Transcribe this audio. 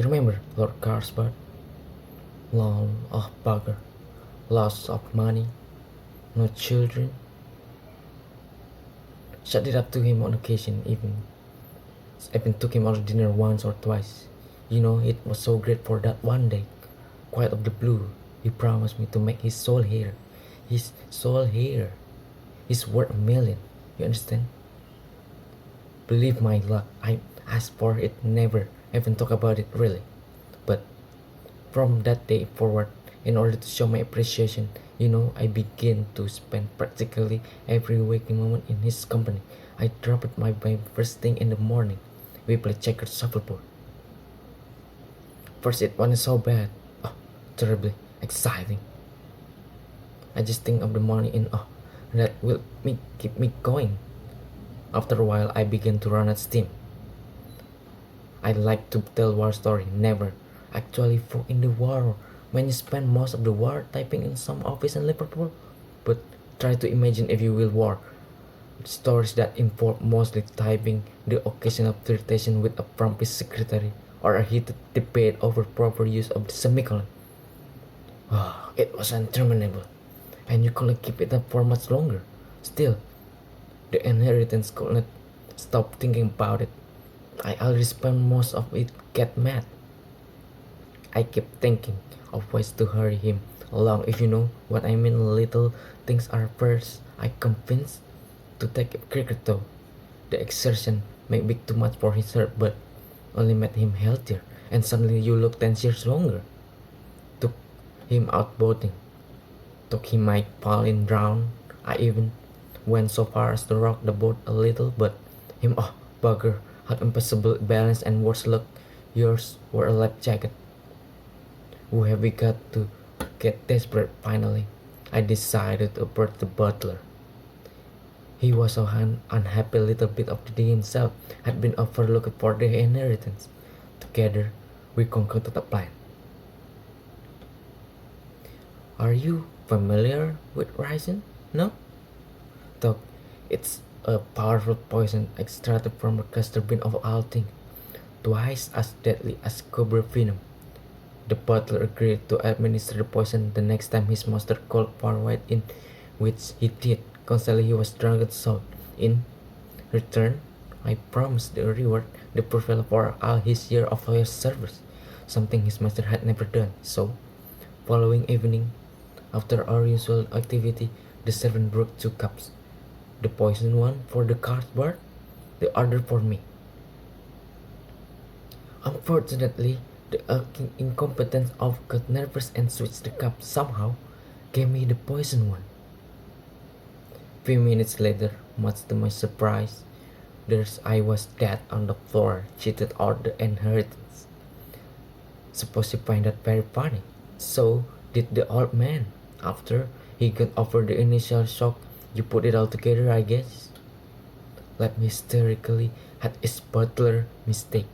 You remember Lord Carlsbad? Long of bugger, loss of money, no children. Shut it up to him on occasion, even took him out to dinner once or twice. It was so great for that one day. Quite of the blue, he promised me to make his soul hair. His soul hair. He's worth $1 million. You understand? Believe my luck, I asked for it, never even talk about it really. But from that day forward, in order to show my appreciation, I began to spend practically every waking moment in his company. I dropped my bike first thing in the morning. We played checkers shuffleboard. First it wasn't so bad. Terribly exciting. I just think of the morning and that will keep me going. After a while, I began to run out of steam. I like to tell war story, never actually fought in the war. When you spend most of the war typing in some office in Liverpool, but try to imagine if you will war. Stories that involve mostly typing, the occasional flirtation with a grumpy secretary, or a heated debate over proper use of the semicolon. It was interminable, and you couldn't keep it up for much longer. Still, the inheritance could not stop thinking about it. I already spent most of it get mad. I kept thinking of ways to hurry him along, if you know what I mean. Little things are first. I convinced to take a cricket though. The exertion may be too much for his heart, but only made him healthier, and suddenly you look 10 years longer. Took him out boating. Took he might fall and drown. I even went so far as to rock the boat a little, but him, bugger, had impossible balance, and worse luck, yours were a life jacket. Who have we got to get desperate finally? I decided to approach the butler. He was so unhappy little bit of the day himself, had been overlooked for the inheritance. Together, we concocted a plan. Are you familiar with ricin? No? Doc, it's a powerful poison extracted from a castor bean of all things, twice as deadly as cobra venom. The butler agreed to administer the poison the next time his master called for white, in which he did. Constantly he was drunk at salt. In return, I promised the reward the poor fellow for all his year of loyal service, something his master had never done. So, following evening, after our usual activity, the servant brought 2 cups. The poisoned one for the Carlsbad, the other for me. Unfortunately, the incompetence of got nervous and switched the cup somehow, gave me the poisoned one. Few minutes later, much to my surprise, I was dead on the floor, cheated out the inheritance. Suppose you find that very funny. So did the old man. After he got over the initial shock, you put it all together, I guess. Let me hysterically had his butler mistake.